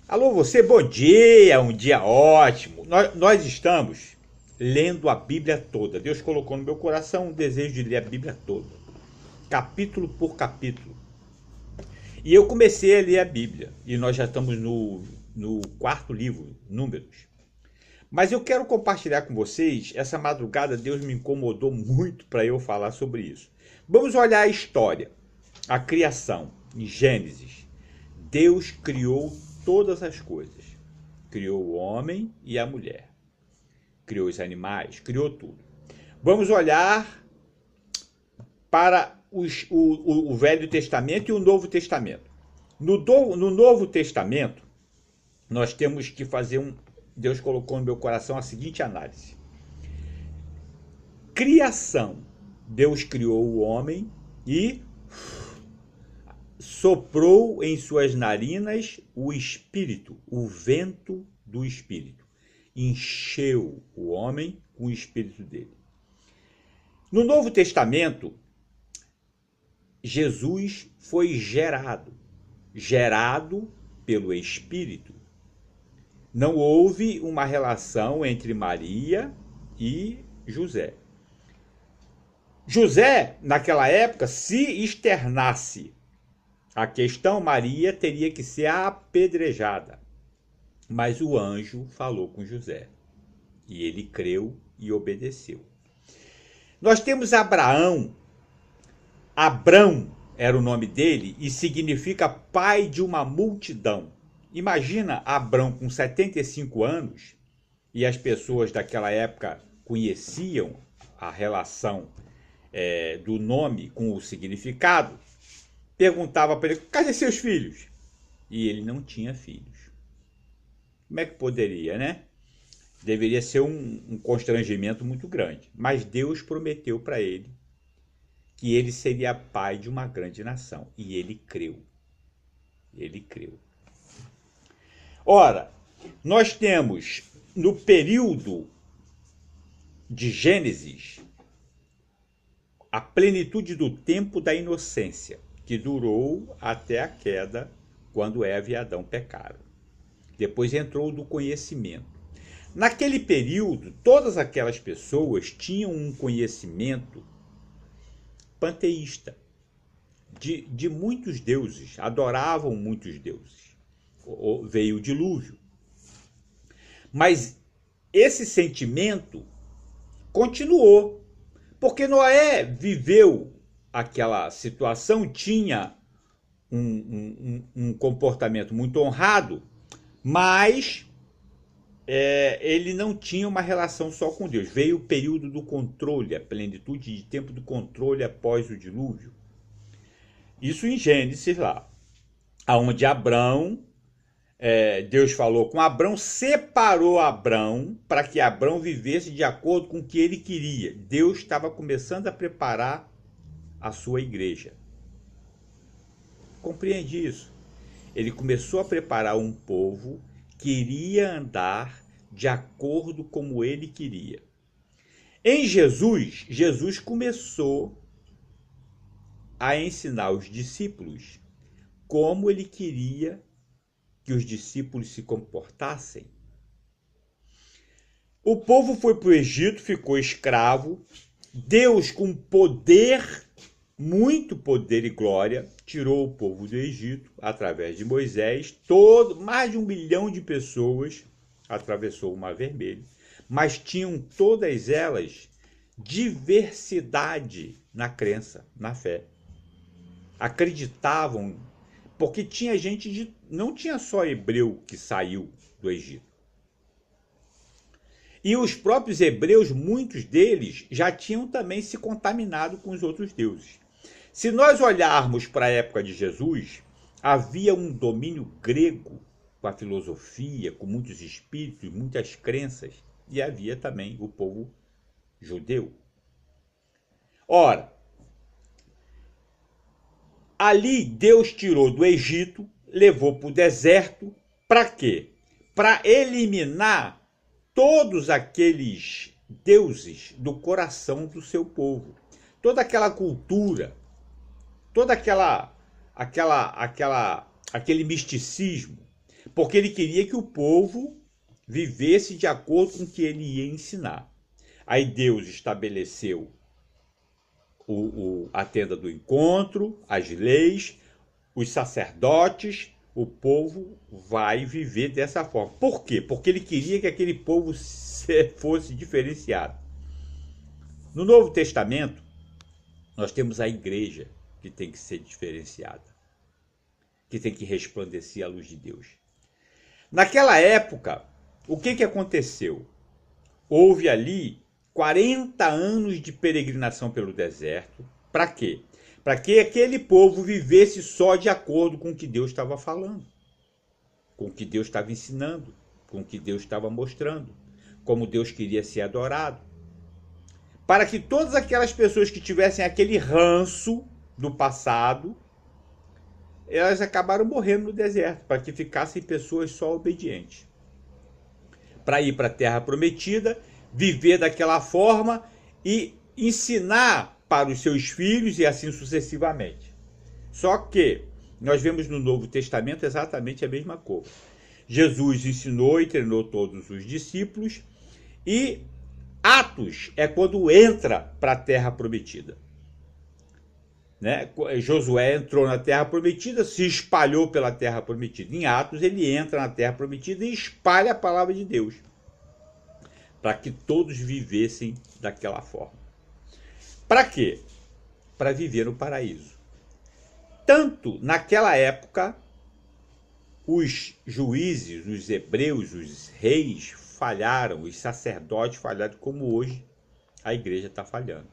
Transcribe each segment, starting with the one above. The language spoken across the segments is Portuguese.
Alô, você, bom dia, um dia ótimo. Nós estamos lendo a Bíblia toda. Deus colocou no meu coração um desejo de ler a Bíblia toda, capítulo por capítulo. E eu comecei a ler a Bíblia, e nós já estamos no quarto livro, Números. Mas eu quero compartilhar com vocês, essa madrugada Deus me incomodou muito para eu falar sobre isso. Vamos olhar a história, a criação, em Gênesis. Deus criou todas as coisas. Criou o homem e a mulher. Criou os animais, criou tudo. Vamos olhar para o Velho Testamento e o Novo Testamento. No Novo Testamento, nós temos que fazer Deus colocou no meu coração a seguinte análise. Criação. Deus criou o homem e soprou em suas narinas o espírito, o vento do espírito. Encheu o homem com o espírito dele. No Novo Testamento, Jesus foi gerado pelo Espírito. Não houve uma relação entre Maria e José. José, naquela época, se externasse a questão, Maria teria que ser apedrejada. Mas o anjo falou com José. E ele creu e obedeceu. Nós temos Abraão. Abrão era o nome dele e significa pai de uma multidão. Imagina Abrão com 75 anos e as pessoas daquela época conheciam a relação do nome com o significado. Perguntava para ele, cadê seus filhos? E ele não tinha filhos. Como é que poderia, né? Deveria ser um constrangimento muito grande. Mas Deus prometeu para ele que ele seria pai de uma grande nação. E ele creu. Ele creu. Ora, nós temos no período de Gênesis a plenitude do tempo da inocência, que durou até a queda, quando Eva e Adão pecaram. Depois entrou do conhecimento. Naquele período, todas aquelas pessoas tinham um conhecimento panteísta, de muitos deuses, adoravam muitos deuses. Veio o dilúvio. Mas esse sentimento continuou, porque Noé viveu aquela situação, tinha um comportamento muito honrado, mas ele não tinha uma relação só com Deus. Veio o período do controle, a plenitude de tempo do controle após o dilúvio. Isso em Gênesis lá, onde Abrão, Deus falou com Abrão, separou Abrão para que Abrão vivesse de acordo com o que ele queria. Deus estava começando a preparar a sua igreja. Compreende isso? Ele começou a preparar um povo que iria andar de acordo como ele queria. Em Jesus, Jesus começou a ensinar os discípulos como ele queria que os discípulos se comportassem. O povo foi para o Egito, ficou escravo. Deus, com poder, muito poder e glória, tirou o povo do Egito através de Moisés. Mais de 1 milhão de pessoas atravessou o Mar Vermelho, mas tinham todas elas diversidade na crença, na fé. Acreditavam, porque tinha gente não tinha só hebreu que saiu do Egito. E os próprios hebreus, muitos deles, já tinham também se contaminado com os outros deuses. Se nós olharmos para a época de Jesus, havia um domínio grego com a filosofia, com muitos espíritos, muitas crenças, e havia também o povo judeu. Ora, ali Deus tirou do Egito, levou para o deserto, para quê? Para eliminar todos aqueles deuses do coração do seu povo. Toda aquela cultura, todo aquele misticismo, porque ele queria que o povo vivesse de acordo com o que ele ia ensinar. Aí Deus estabeleceu a tenda do encontro, as leis, os sacerdotes, o povo vai viver dessa forma. Por quê? Porque ele queria que aquele povo fosse diferenciado. No Novo Testamento, nós temos a igreja que tem que ser diferenciada, que tem que resplandecer a luz de Deus. Naquela época, o que aconteceu? Houve ali 40 anos de peregrinação pelo deserto. Para quê? Para que aquele povo vivesse só de acordo com o que Deus estava falando, com o que Deus estava ensinando, com o que Deus estava mostrando, como Deus queria ser adorado. Para que todas aquelas pessoas que tivessem aquele ranço do passado, elas acabaram morrendo no deserto, para que ficassem pessoas só obedientes. Para ir para a terra prometida, viver daquela forma e ensinar para os seus filhos e assim sucessivamente. Só que nós vemos no Novo Testamento exatamente a mesma coisa. Jesus ensinou e treinou todos os discípulos, e Atos é quando entra para a terra prometida. Né? Josué entrou na terra prometida, se espalhou pela terra prometida. Em Atos ele entra na terra prometida e espalha a palavra de Deus, para que todos vivessem daquela forma. Para quê? Para viver no paraíso. Tanto naquela época, os juízes, os hebreus, os reis falharam, os sacerdotes falharam, como hoje a igreja está falhando.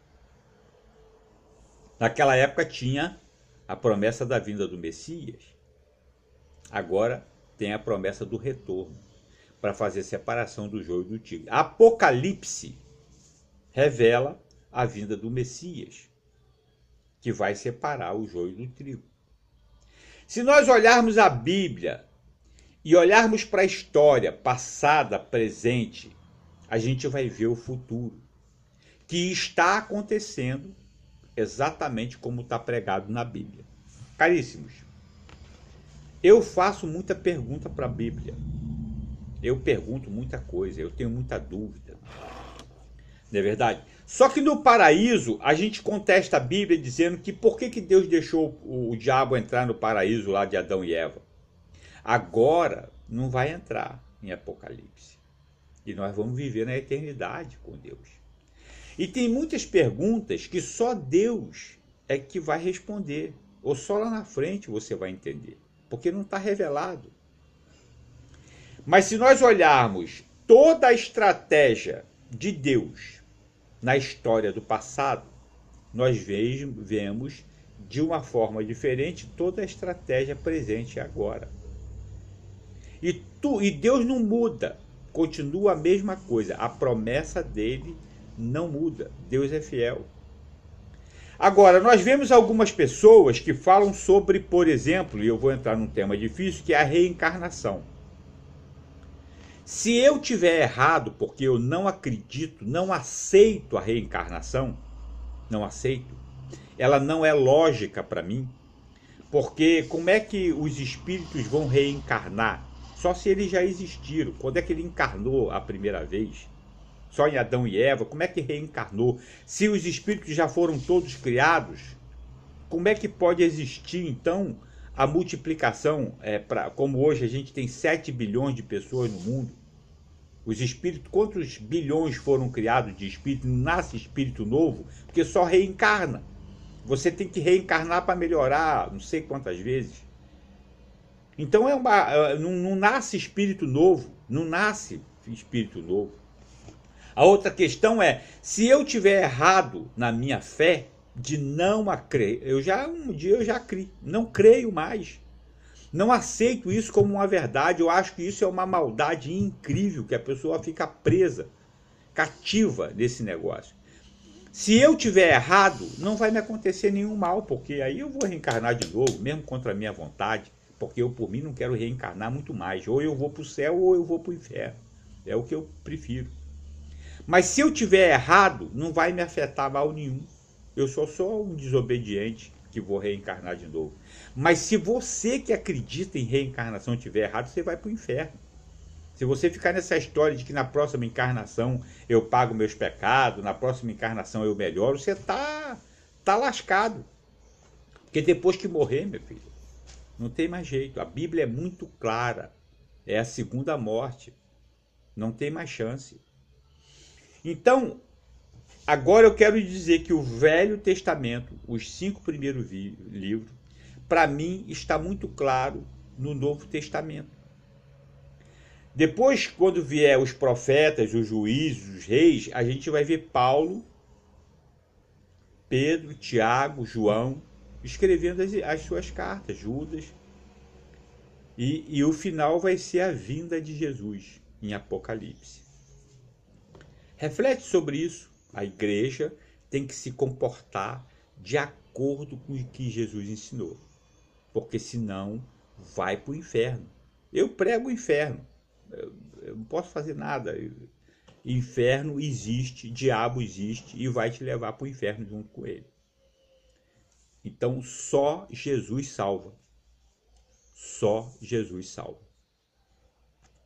Naquela época tinha a promessa da vinda do Messias. Agora tem a promessa do retorno, para fazer separação do joio e do trigo. Apocalipse revela a vinda do Messias, que vai separar o joio do trigo. Se nós olharmos a Bíblia e olharmos para a história passada, presente, a gente vai ver o futuro, que está acontecendo exatamente como está pregado na Bíblia. Caríssimos, eu faço muita pergunta para a Bíblia. Eu pergunto muita coisa, eu tenho muita dúvida. Não é verdade? Só que no paraíso, a gente contesta a Bíblia dizendo que por que Deus deixou o diabo entrar no paraíso lá de Adão e Eva? Agora não vai entrar em Apocalipse. E nós vamos viver na eternidade com Deus. E tem muitas perguntas que só Deus é que vai responder. Ou só lá na frente você vai entender. Porque não está revelado. Mas se nós olharmos toda a estratégia de Deus na história do passado, nós vemos de uma forma diferente toda a estratégia presente agora. E Deus não muda, continua a mesma coisa. A promessa dele não muda. Deus é fiel. Agora, nós vemos algumas pessoas que falam sobre, por exemplo, e eu vou entrar num tema difícil, que é a reencarnação. Se eu tiver errado, porque eu não acredito, não aceito a reencarnação, não aceito, ela não é lógica para mim, porque como é que os espíritos vão reencarnar? Só se eles já existiram. Quando é que ele encarnou a primeira vez? Só em Adão e Eva? Como é que reencarnou? Se os espíritos já foram todos criados, como é que pode existir, então, a multiplicação? Como hoje a gente tem 7 bilhões de pessoas no mundo. Os espíritos, quantos bilhões foram criados de espírito? Não nasce espírito novo, porque só reencarna. Você tem que reencarnar para melhorar não sei quantas vezes. Então não nasce espírito novo, não nasce espírito novo. A outra questão é, se eu tiver errado na minha fé de não crer, um dia eu já criei, não creio mais. Não aceito isso como uma verdade, eu acho que isso é uma maldade incrível, que a pessoa fica presa, cativa nesse negócio. Se eu tiver errado, não vai me acontecer nenhum mal, porque aí eu vou reencarnar de novo, mesmo contra a minha vontade, porque eu, por mim, não quero reencarnar muito mais. Ou eu vou para o céu ou eu vou para o inferno. É o que eu prefiro. Mas se eu tiver errado, não vai me afetar mal nenhum. Eu sou só um desobediente que vou reencarnar de novo. Mas se você que acredita em reencarnação estiver errado, você vai para o inferno. Se você ficar nessa história de que na próxima encarnação eu pago meus pecados, na próxima encarnação eu melhoro, você tá lascado. Porque depois que morrer, meu filho, não tem mais jeito. A Bíblia é muito clara. É a segunda morte. Não tem mais chance. Então, agora eu quero dizer que o Velho Testamento, os 5 primeiros livros, para mim está muito claro no Novo Testamento. Depois, quando vier os profetas, os juízes, os reis, a gente vai ver Paulo, Pedro, Tiago, João, escrevendo as suas cartas, Judas. E o final vai ser a vinda de Jesus, em Apocalipse. Reflete sobre isso. A igreja tem que se comportar de acordo com o que Jesus ensinou. Porque senão vai para o inferno. Eu prego o inferno. Eu não posso fazer nada. Inferno existe, diabo existe e vai te levar para o inferno junto com ele. Então só Jesus salva. Só Jesus salva.